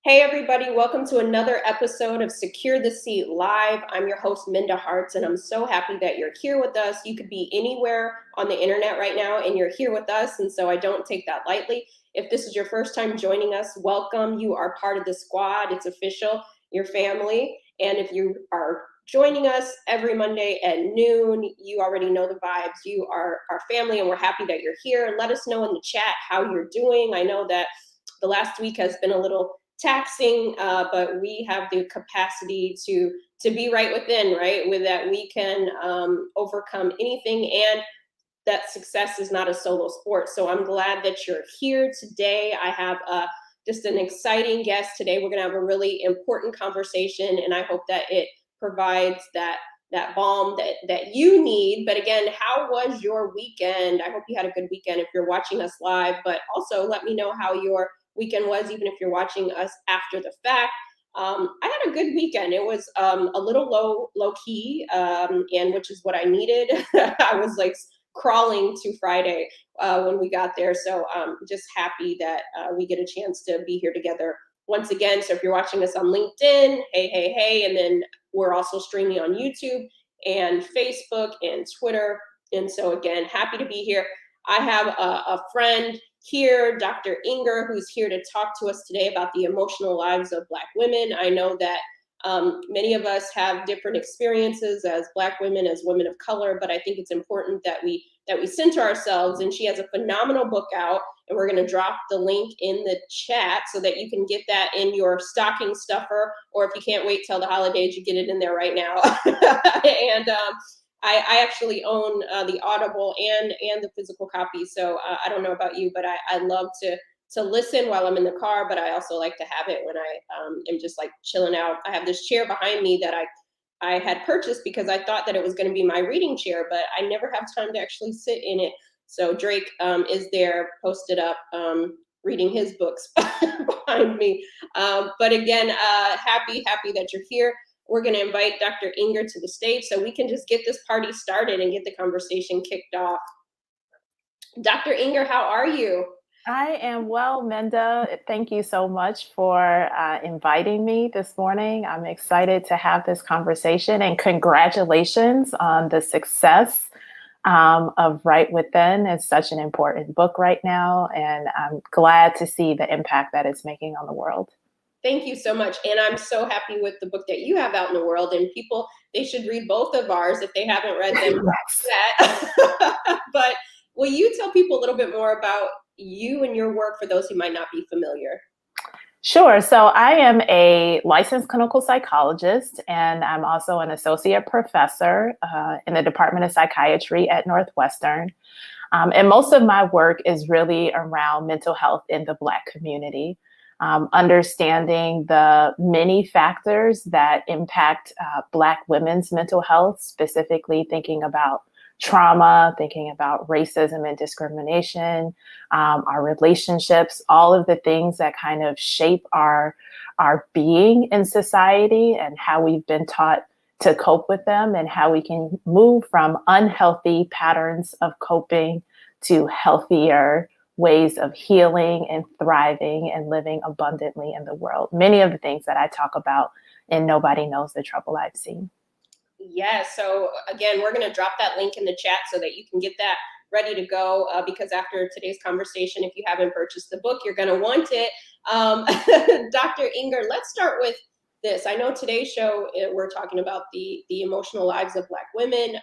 Hey, everybody, welcome to another episode of Secure the Seat Live. I'm your host, Minda Harts, and I'm so happy that you're here with us. You could be anywhere on the internet right now, and you're here with us, and so I don't take that lightly. If this is your first time joining us, welcome. You are part of the squad. It's official, your family. And if you are joining us every Monday at noon, you already know the vibes. You are our family, and we're happy that you're here. Let us know in the chat how you're doing. I know that the last week has been a little taxing, but we have the capacity to be right within, right? With that, we can overcome anything, and that success is not a solo sport. So I'm glad that you're here today. I have just an exciting guest today. We're going to have a really important conversation, and I hope that it provides that balm that you need. But again, how was your weekend? I hope you had a good weekend if you're watching us live, but also let me know how your weekend was, even if you're watching us after the fact. I had a good weekend. It was a little low key, and which is what I needed. I was like crawling to Friday when we got there. So just happy that we get a chance to be here together once again. So if you're watching us on LinkedIn, hey. And then we're also streaming on YouTube and Facebook and Twitter. And so again, happy to be here. I have a friend here, Dr. Inger, who's here to talk to us today about the emotional lives of Black women. I know that many of us have different experiences as Black women, as women of color, but I think it's important that we center ourselves. And she has a phenomenal book out, and we're going to drop the link in the chat so that you can get that in your stocking stuffer, or if you can't wait till the holidays, you get it in there right now. And I actually own the Audible and the physical copy. So I don't know about you, but I love to listen while I'm in the car, but I also like to have it when I am just like chilling out. I have this chair behind me that I had purchased because I thought that it was going to be my reading chair, but I never have time to actually sit in it. So Drake is there posted up reading his books behind me. But again, happy that you're here. We're going to invite Dr. Inger to the stage so we can just get this party started and get the conversation kicked off. Dr. Inger, how are you? I am well, Minda. Thank you so much for inviting me this morning. I'm excited to have this conversation, and congratulations on the success of Right Within. It's such an important book right now, and I'm glad to see the impact that it's making on the world. Thank you so much. And I'm so happy with the book that you have out in the world, and people, they should read both of ours if they haven't read them yet. But will you tell people a little bit more about you and your work for those who might not be familiar? Sure. So I am a licensed clinical psychologist, and I'm also an associate professor in the Department of Psychiatry at Northwestern. And most of my work is really around mental health in the Black community. Understanding the many factors that impact Black women's mental health, specifically thinking about trauma, thinking about racism and discrimination, our relationships, all of the things that kind of shape our being in society and how we've been taught to cope with them, and how we can move from unhealthy patterns of coping to healthier ways of healing and thriving and living abundantly in the world. Many of the things that I talk about in Nobody Knows the Trouble I've Seen. Yeah, so again, we're going to drop that link in the chat so that you can get that ready to go, because after today's conversation, if you haven't purchased the book, you're going to want it. Dr. Inger, let's start with this. I know today's show, we're talking about the emotional lives of Black women.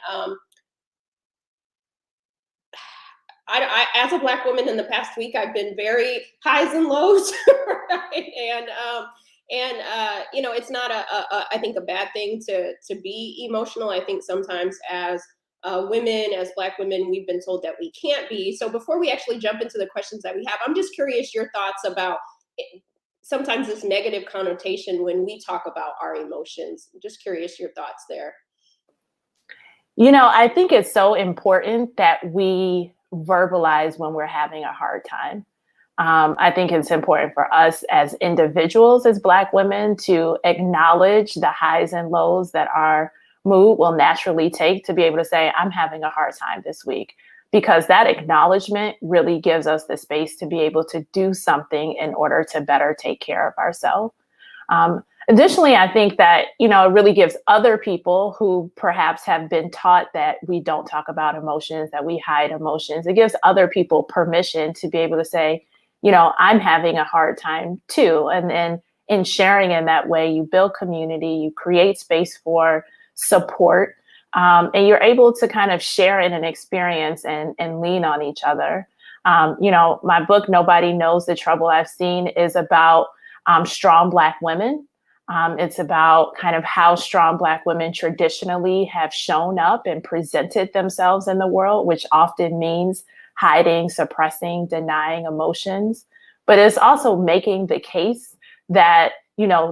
I, as a Black woman in the past week, I've been very highs and lows, right? And you know, it's not I think a bad thing to be emotional. I think sometimes as women, as Black women, we've been told that we can't be. So before we actually jump into the questions that we have, I'm just curious your thoughts about sometimes this negative connotation when we talk about our emotions. I'm just curious your thoughts there. You know, I think it's so important that we verbalize when we're having a hard time. I think it's important for us as individuals, as Black women, to acknowledge the highs and lows that our mood will naturally take, to be able to say, I'm having a hard time this week. because that acknowledgement really gives us the space to be able to do something in order to better take care of ourselves. Additionally, I think that, it really gives other people who perhaps have been taught that we don't talk about emotions, that we hide emotions. It gives other people permission to be able to say, I'm having a hard time too. And then in sharing in that way, you build community, you create space for support, and you're able to kind of share in an experience and lean on each other. My book, Nobody Knows the Trouble I've Seen, is about strong Black women. It's about kind of how strong Black women traditionally have shown up and presented themselves in the world, which often means hiding, suppressing, denying emotions. But it's also making the case that,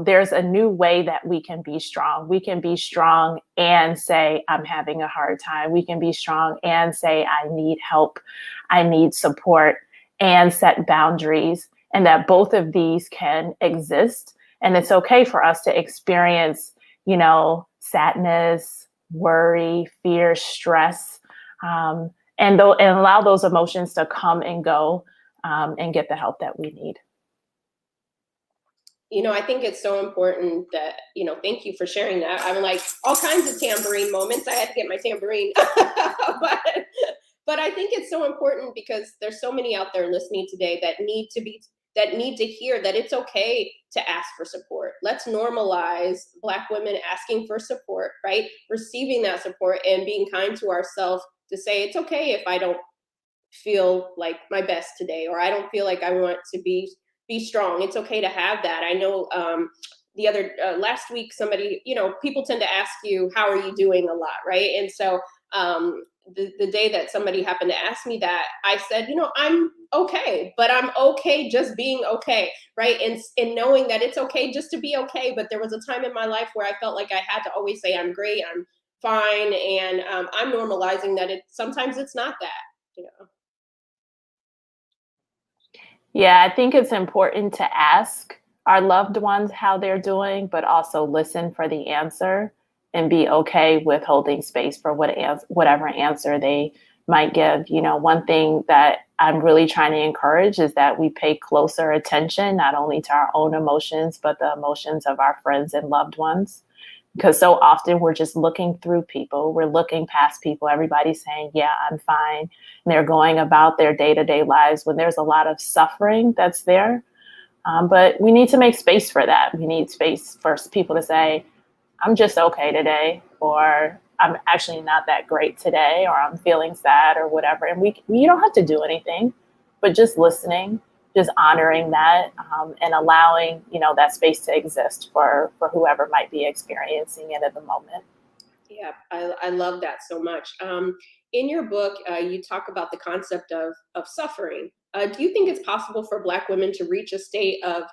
there's a new way that we can be strong. We can be strong and say, I'm having a hard time. We can be strong and say, I need help, I need support, and set boundaries. And that both of these can exist. And it's okay for us to experience, sadness, worry, fear, stress, and allow those emotions to come and go, and get the help that we need. I think it's so important that, thank you for sharing that. I'm like all kinds of tambourine moments. I had to get my tambourine. but I think it's so important because there's so many out there listening today that need to hear that it's okay to ask for support. Let's normalize Black women asking for support, right? Receiving that support and being kind to ourselves to say it's okay if I don't feel like my best today, or I don't feel like I want to be strong. It's okay to have that. I know the other last week, somebody, people tend to ask you, how are you doing a lot, right? And so the day that somebody happened to ask me that, I said, I'm okay, but I'm okay just being okay, right? And knowing that it's okay just to be okay. But there was a time in my life where I felt like I had to always say I'm great, I'm fine, and I'm normalizing that sometimes it's not that. Yeah, I think it's important to ask our loved ones how they're doing, but also listen for the answer and be okay with holding space for whatever answer they might give. One thing that I'm really trying to encourage is that we pay closer attention, not only to our own emotions, but the emotions of our friends and loved ones. Because so often we're just looking through people, we're looking past people. Everybody's saying, yeah, I'm fine. And they're going about their day-to-day lives when there's a lot of suffering that's there. But we need to make space for that. We need space for people to say, I'm just okay today, or I'm actually not that great today, or I'm feeling sad or whatever. And you don't have to do anything, but just listening, just honoring that, and allowing, that space to exist for whoever might be experiencing it at the moment. Yeah, I love that so much. In your book, you talk about the concept of suffering. Do you think it's possible for Black women to reach a state of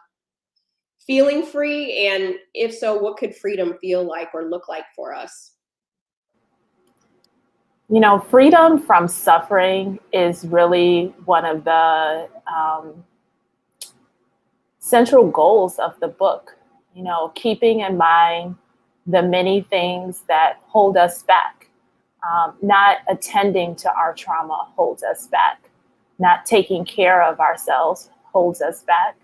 feeling free? And if so, what could freedom feel like or look like for us? Freedom from suffering is really one of the central goals of the book, keeping in mind the many things that hold us back. Not attending to our trauma holds us back. Not taking care of ourselves holds us back.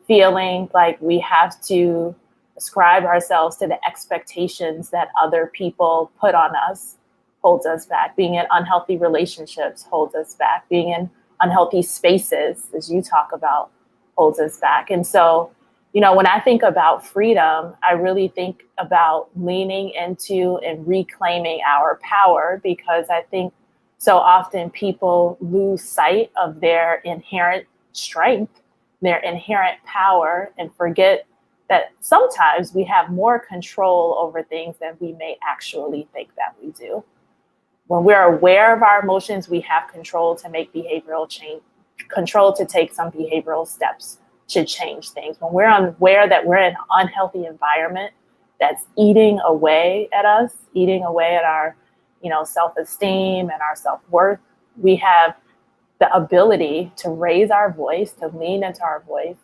Feeling like we have to ascribe ourselves to the expectations that other people put on us holds us back. Being in unhealthy relationships holds us back. Being in unhealthy spaces, as you talk about, holds us back. And so, when I think about freedom, I really think about leaning into and reclaiming our power, because I think so often people lose sight of their inherent strength, their inherent power, and forget that sometimes we have more control over things than we may actually think that we do. When we're aware of our emotions, we have control to make behavioral change, control to take some behavioral steps to change things. When we're aware that we're in an unhealthy environment that's eating away at us, eating away at our, self-esteem and our self-worth, we have the ability to raise our voice, to lean into our voice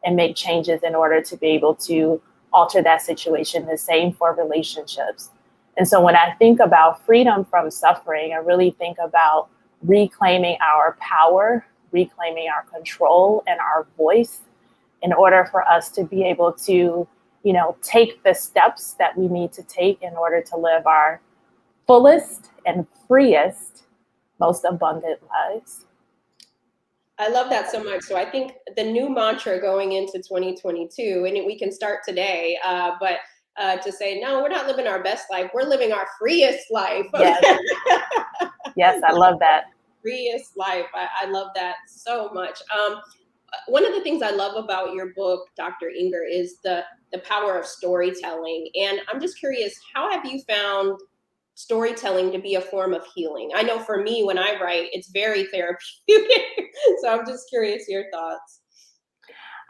and make changes in order to be able to alter that situation. The same for relationships. And so when I think about freedom from suffering, I really think about reclaiming our power, reclaiming our control and our voice in order for us to be able to, take the steps that we need to take in order to live our fullest and freest, most abundant lives. I love that so much. So I think the new mantra going into 2022, and we can start today, but to say, no, we're not living our best life. We're living our freest life. Yes, yes, I love that. Freest life. I love that so much. One of the things I love about your book, Dr. Inger, is the power of storytelling. And I'm just curious, how have you found storytelling to be a form of healing? I know for me, when I write, it's very therapeutic. So I'm just curious your thoughts.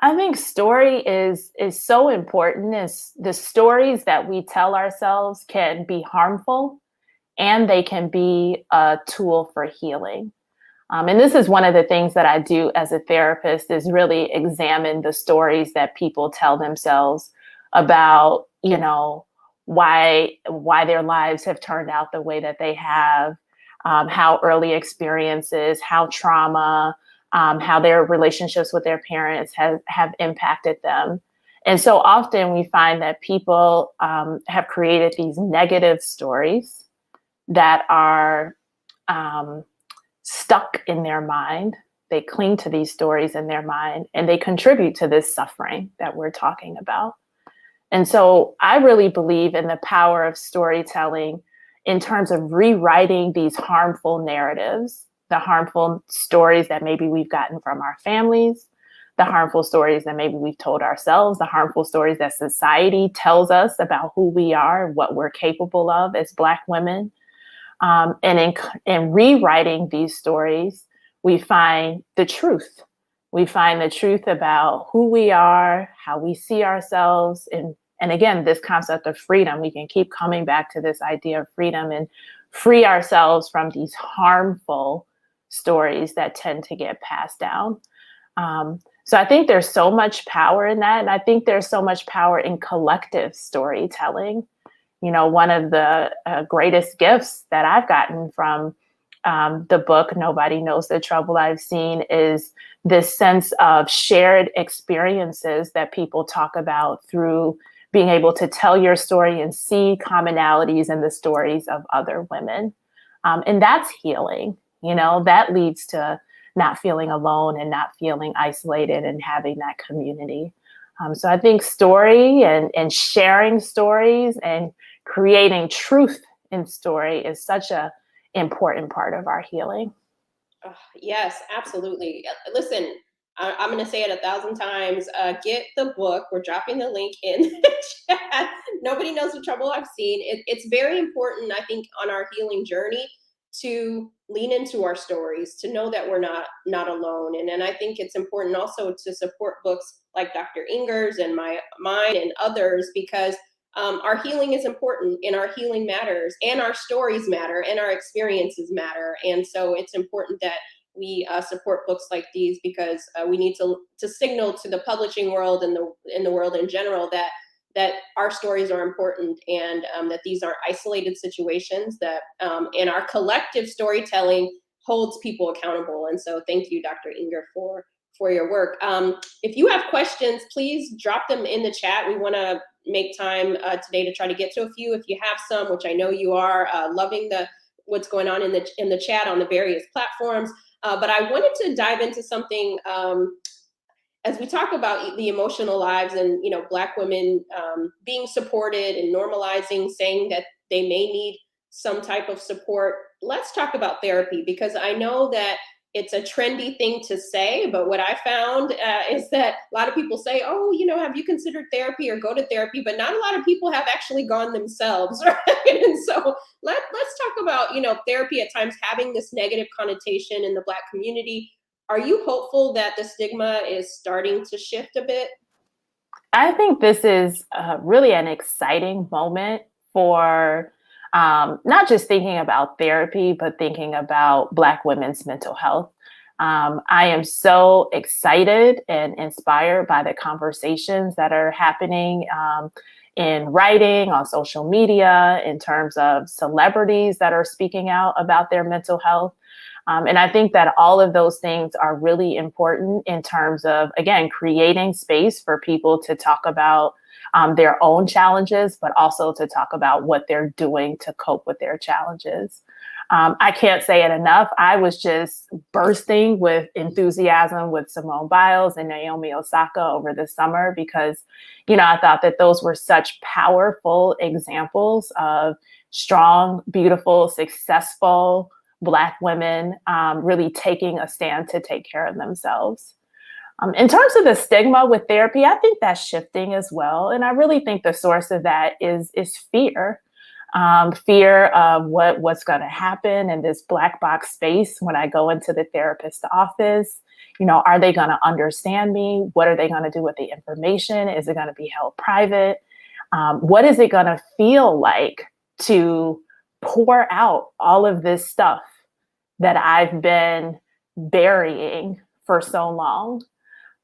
I think story is so important. Is the stories that we tell ourselves can be harmful and they can be a tool for healing. And this is one of the things that I do as a therapist is really examine the stories that people tell themselves about, why their lives have turned out the way that they have, how early experiences, how trauma, how their relationships with their parents have impacted them. And so often we find that people have created these negative stories that are stuck in their mind. They cling to these stories in their mind and they contribute to this suffering that we're talking about. And so I really believe in the power of storytelling in terms of rewriting these harmful narratives, the harmful stories that maybe we've gotten from our families, the harmful stories that maybe we've told ourselves, the harmful stories that society tells us about who we are, what we're capable of as Black women. And in rewriting these stories, we find the truth. We find the truth about who we are, how we see ourselves. And again, this concept of freedom, we can keep coming back to this idea of freedom and free ourselves from these harmful stories that tend to get passed down. So I think there's so much power in that. And I think there's so much power in collective storytelling. One of the greatest gifts that I've gotten from the book, Nobody Knows the Trouble I've Seen, is this sense of shared experiences that people talk about through being able to tell your story and see commonalities in the stories of other women. And that's healing. That leads to not feeling alone and not feeling isolated and having that community. So I think story and sharing stories and creating truth in story is such a important part of our healing. Oh, yes, absolutely. Listen, I'm going to say it 1,000 times. Get the book. We're dropping the link in the chat. Nobody Knows the Trouble I've Seen. It's very important, I think, on our healing journey to lean into our stories, to know that we're not alone. And I think it's important also to support books like Dr. Inger's and mine and others, because our healing is important and our healing matters and our stories matter and our experiences matter. And so it's important that we support books like these, because we need to signal to the publishing world and the world in general that our stories are important, and that these aren't isolated situations, that and our collective storytelling holds people accountable. And so thank you, Dr. Inger, for your work. If you have questions, please drop them in the chat. We want to make time today to try to get to a few. If you have some, which I know you are, loving what's going on in the chat on the various platforms. But I wanted to dive into something as we talk about the emotional lives and Black women being supported and normalizing, saying that they may need some type of support. Let's talk about therapy, because I know that it's a trendy thing to say, but what I found is that a lot of people say, oh, have you considered therapy or go to therapy? But not a lot of people have actually gone themselves, right? And so let's talk about, therapy at times having this negative connotation in the Black community. Are you hopeful that the stigma is starting to shift a bit? I think this is really an exciting moment for not just thinking about therapy, but thinking about Black women's mental health. I am so excited and inspired by the conversations that are happening in writing, on social media, in terms of celebrities that are speaking out about their mental health. And I think that all of those things are really important in terms of, again, creating space for people to talk about their own challenges, but also to talk about what they're doing to cope with their challenges. I can't say it enough. I was just bursting with enthusiasm with Simone Biles and Naomi Osaka over the summer because, I thought that those were such powerful examples of strong, beautiful, successful Black women really taking a stand to take care of themselves. In terms of the stigma with therapy, I think that's shifting as well. And I really think the source of that is fear. Fear of what's going to happen in this black box space when I go into the therapist's office. Are they going to understand me? What are they going to do with the information? Is it going to be held private? What is it going to feel like to pour out all of this stuff that I've been burying for so long?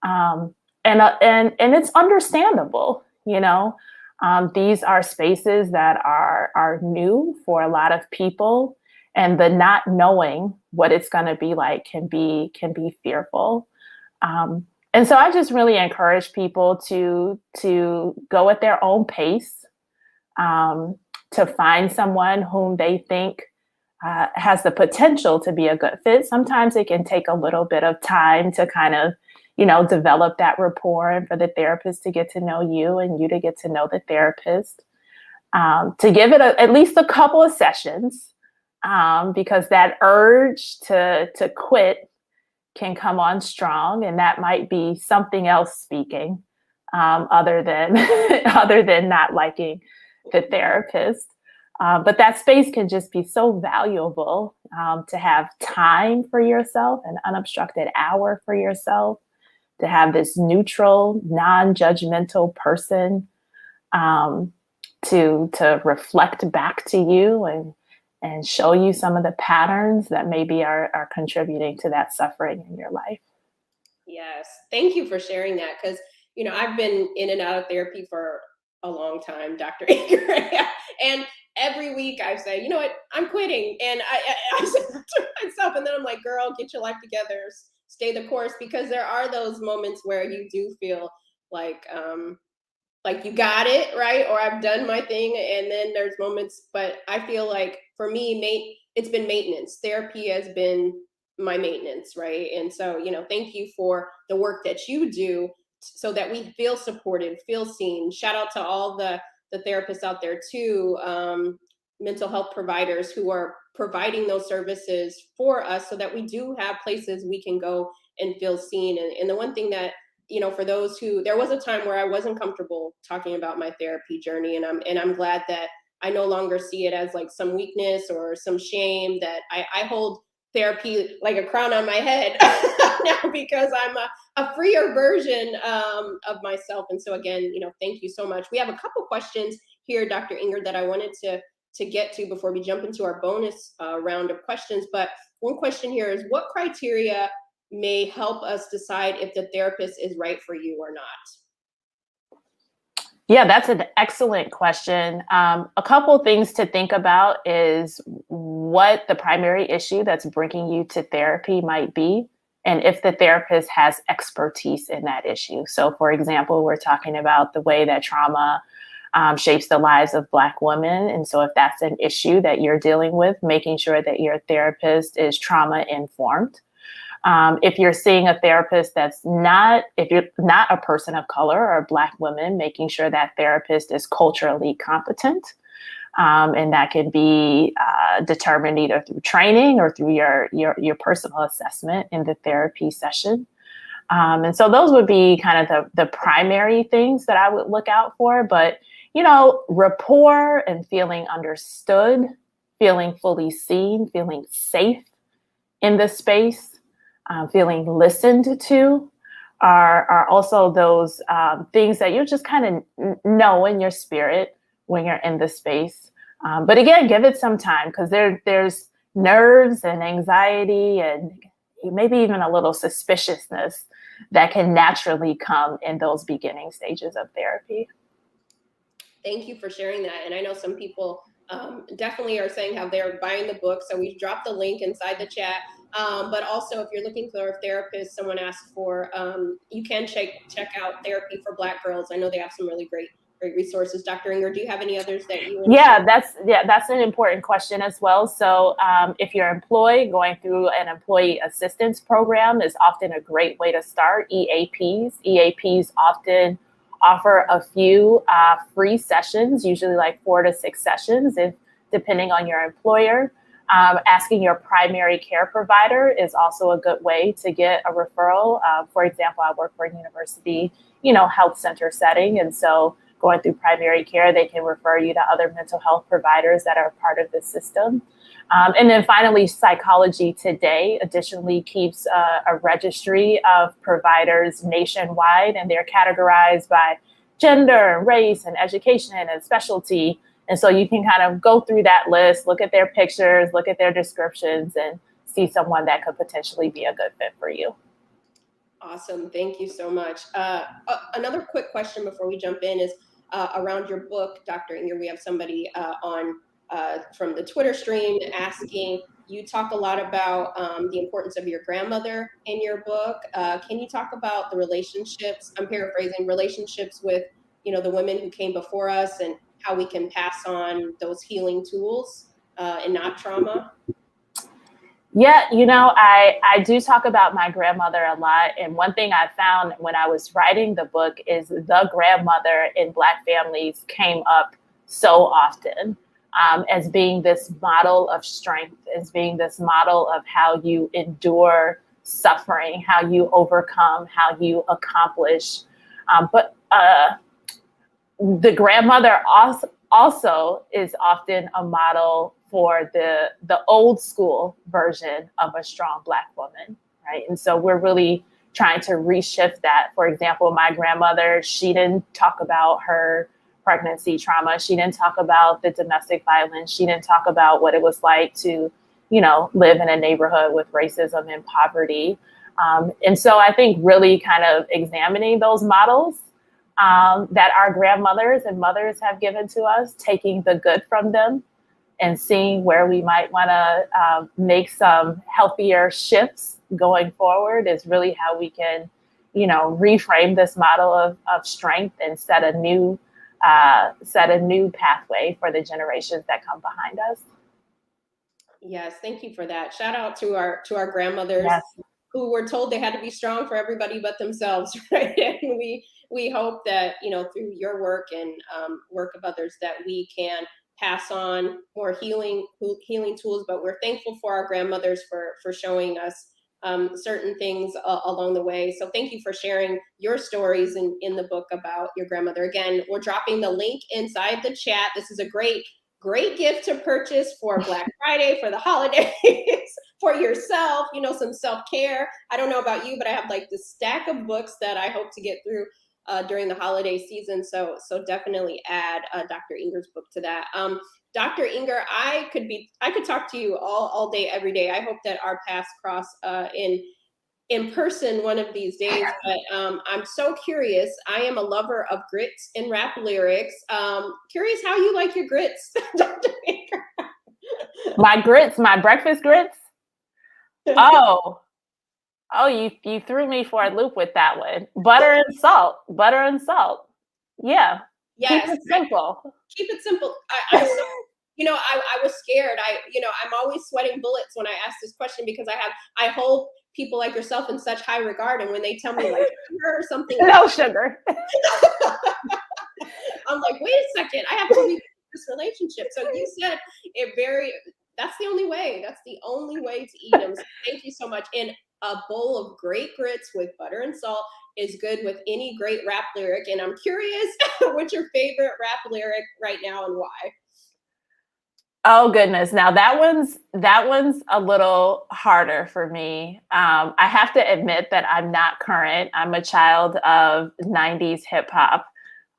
And it's understandable, these are spaces that are new for a lot of people, and the not knowing what it's going to be like can be fearful. And so I just really encourage people to go at their own pace, to find someone whom they think has the potential to be a good fit. Sometimes it can take a little bit of time to kind of develop that rapport, and for the therapist to get to know you and you to get to know the therapist, to give it at least a couple of sessions, because that urge to quit can come on strong, and that might be something else speaking, other than other than not liking the therapist. But that space can just be so valuable, to have time for yourself, an unobstructed hour for yourself, to have this neutral, non-judgmental person to reflect back to you and show you some of the patterns that maybe are contributing to that suffering in your life. Yes. Thank you for sharing that. Because, I've been in and out of therapy for a long time, Dr. Inger. And every week I say, you know what, I'm quitting. And I say that to myself. And then I'm like, girl, get your life together, stay the course. Because there are those moments where you do feel like you got it, right? Or I've done my thing. And then there's moments, but I feel like for me, it's been maintenance. Therapy has been my maintenance, right? And so, thank you for the work that you do so that we feel supported, feel seen. Shout out to all the therapists out there too, mental health providers who are providing those services for us so that we do have places we can go and feel seen. And the one thing that, for those who, there was a time where I wasn't comfortable talking about my therapy journey, and I'm glad that I no longer see it as like some weakness or some shame, that I hold therapy like a crown on my head now, because I'm a freer version of myself. And so again, thank you so much. We have a couple questions here, Dr. Inger, that I wanted to get to before we jump into our bonus round of questions. But one question here is, what criteria may help us decide if the therapist is right for you or not? Yeah, that's an excellent question. A couple things to think about is what the primary issue that's bringing you to therapy might be, and if the therapist has expertise in that issue. So, for example, we're talking about the way that trauma shapes the lives of Black women. And so if that's an issue that you're dealing with, making sure that your therapist is trauma informed. If you're seeing a therapist if you're not a person of color or a Black woman, making sure that therapist is culturally competent. And that can be determined either through training or through your personal assessment in the therapy session. And so those would be kind of the primary things that I would look out for. But, rapport and feeling understood, feeling fully seen, feeling safe in the space, feeling listened to are also those things that you just kind of know in your spirit when you're in the space. But again, give it some time, because there's nerves and anxiety and maybe even a little suspiciousness that can naturally come in those beginning stages of therapy. Thank you for sharing that. And I know some people definitely are saying how they're buying the book. So we dropped the link inside the chat. But also, if you're looking for a therapist, someone asked for, you can check out Therapy for Black Girls. I know they have some really great resources. Dr. Inger, do you have any others that you want to share? That's an important question as well. So if you're employed, going through an employee assistance program is often a great way to start. EAPs often offer a few free sessions, usually like 4 to 6 sessions, depending on your employer. Asking your primary care provider is also a good way to get a referral. For example, I work for a university, health center setting. And so going through primary care, they can refer you to other mental health providers that are part of the system. And then finally, Psychology Today additionally keeps a registry of providers nationwide, and they're categorized by gender, race, and education and specialty. And so you can kind of go through that list, look at their pictures, look at their descriptions, and see someone that could potentially be a good fit for you. Awesome. Thank you so much. Another quick question before we jump in is around your book, Dr. Inger. We have somebody on from the Twitter stream asking, you talk a lot about the importance of your grandmother in your book. Can you talk about the relationships, I'm paraphrasing, relationships with, the women who came before us and how we can pass on those healing tools and not trauma? Yeah, I do talk about my grandmother a lot. And one thing I found when I was writing the book is the grandmother in Black families came up so often as being this model of strength, as being this model of how you endure suffering, how you overcome, how you accomplish. But the grandmother also is often a model for the old school version of a strong Black woman, right? And so we're really trying to reshift that. For example, my grandmother, she didn't talk about her pregnancy trauma. She didn't talk about the domestic violence. She didn't talk about what it was like to, live in a neighborhood with racism and poverty. And so I think really kind of examining those models that our grandmothers and mothers have given to us, taking the good from them and seeing where we might want to make some healthier shifts going forward is really how we can, reframe this model of strength and set a new pathway for the generations that come behind us. Yes, thank you for that. Shout out to our grandmothers. Yes. Who were told they had to be strong for everybody but themselves, right? And we hope that through your work and work of others that we can pass on more healing tools. But we're thankful for our grandmothers for showing us certain things along the way. So thank you for sharing your stories in the book about your grandmother. Again, we're dropping the link inside the chat. This is a great gift to purchase for Black Friday, for the holidays, for yourself, some self-care. I don't know about you, but I have like this stack of books that I hope to get through during the holiday season. So definitely add Dr. Inger's book to that. Dr. Inger, I could talk to you all day, every day. I hope that our paths cross in person one of these days, but I'm so curious. I am a lover of grits and rap lyrics. Curious how you like your grits, Dr. Inger. My grits, my breakfast grits. Oh, you threw me for a loop with that one. Butter and salt. Yeah. Yes. Keep it simple. Keep it simple. I was scared. I'm always sweating bullets when I ask this question because I hold people like yourself in such high regard. And when they tell me like sugar or something, no sugar. I'm like, wait a second, I have to leave this relationship. So you said that's the only way. That's the only way to eat them. So thank you so much. And a bowl of great grits with butter and salt is good with any great rap lyric. And I'm curious, what's your favorite rap lyric right now and why? Oh goodness. Now that one's a little harder for me. I have to admit that I'm not current. I'm a child of 90s hip hop.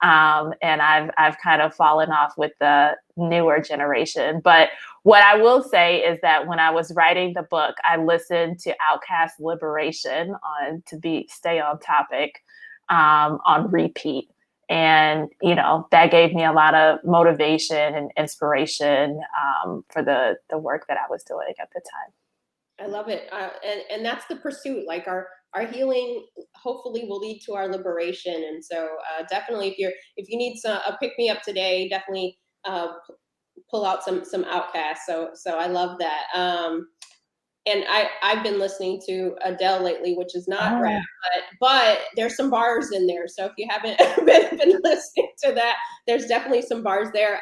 And I've kind of fallen off with the newer generation. But what I will say is that when I was writing the book, I listened to Outkast Liberation stay on topic, on repeat. And, that gave me a lot of motivation and inspiration for the work that I was doing at the time. I love it, and that's the pursuit. Like our healing, hopefully, will lead to our liberation. And so, definitely, if you need a pick me up today, definitely pull out some outcasts. So I love that. And I've been listening to Adele lately, which is not rap, Oh, but there's some bars in there. So if you haven't been listening to that, there's definitely some bars there.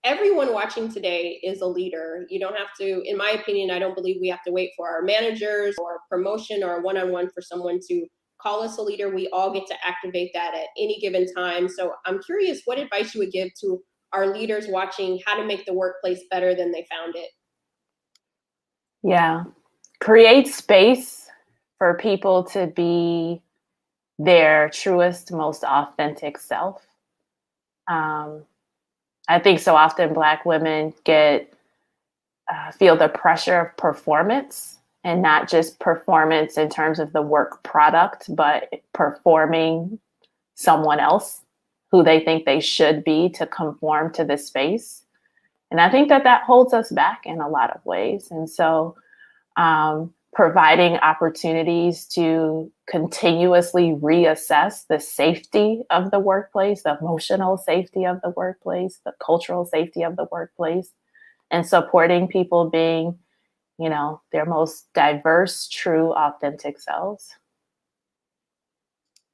Everyone watching today is a leader. You don't have to, in my opinion, I don't believe we have to wait for our managers or promotion or a one-on-one for someone to call us a leader. We all get to activate that at any given time. So I'm curious what advice you would give to our leaders watching how to make the workplace better than they found it. yeah. Create space for people to be their truest, most authentic self. Um, I think so often Black women feel the pressure of performance, and not just performance in terms of the work product, but performing someone else who they think they should be to conform to the space. And I think that holds us back in a lot of ways. And so providing opportunities to continuously reassess the safety of the workplace, the emotional safety of the workplace, the cultural safety of the workplace, and supporting people being, their most diverse, true, authentic selves.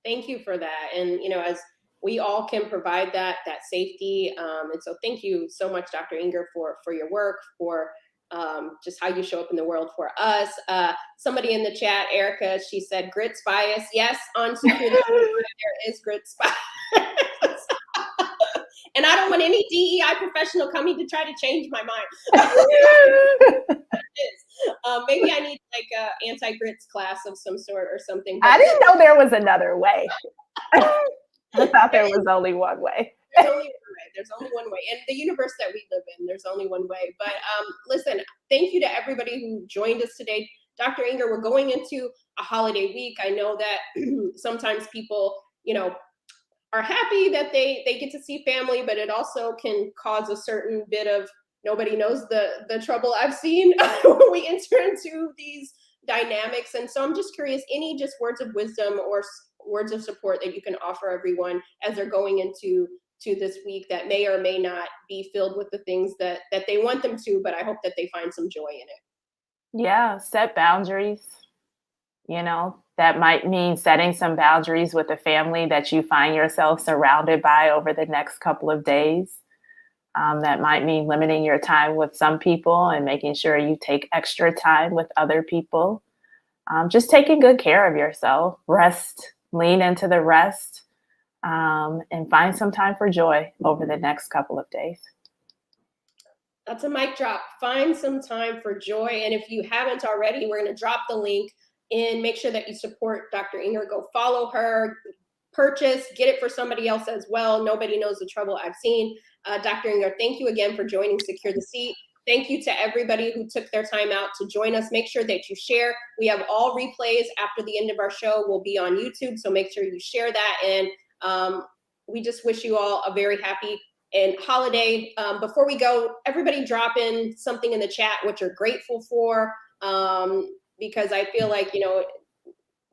Thank you for that. And as we all can provide that safety, and so thank you so much, Dr. Inger, for your work, for just how you show up in the world for us. Somebody in the chat, Erica, she said grits bias. Yes, on Secure the there is grits bias. And I don't want any DEI professional coming to try to change my mind. Maybe I need like a anti-grits class of some sort or something. I didn't know there was another way. I thought there was only one way. There's only one way. There's only one way. And the universe that we live in, there's only one way. But listen, thank you to everybody who joined us today. Dr. Inger, we're going into a holiday week. I know that sometimes people, are happy that they get to see family, but it also can cause a certain bit of nobody knows the trouble I've seen when we enter into these dynamics. And so I'm just curious, any just words of wisdom or words of support that you can offer everyone as they're going into this week that may or may not be filled with the things that they want them to, but I hope that they find some joy in it. Yeah, set boundaries. That might mean setting some boundaries with the family that you find yourself surrounded by over the next couple of days. That might mean limiting your time with some people and making sure you take extra time with other people. Just taking good care of yourself. Rest, lean into the rest, and find some time for joy over the next couple of days. That's a mic drop. Find some time for joy. And if you haven't already, we're going to drop the link in. Make sure that you support Dr. Inger. Go follow her, purchase, get it for somebody else as well. Nobody knows the trouble I've seen. Dr. Inger, thank you again for joining Secure the Seat. Thank you to everybody who took their time out to join us. Make sure that you share. We have all replays after the end of our show will be on YouTube. So make sure you share that. And we just wish you all a very happy and holiday. Before we go, everybody drop in something in the chat what you're grateful for, because I feel like,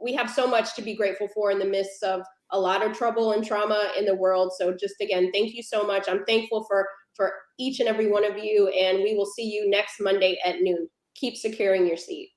we have so much to be grateful for in the midst of a lot of trouble and trauma in the world. So just again, thank you so much. I'm thankful for each and every one of you, and we will see you next Monday at noon. Keep securing your seat.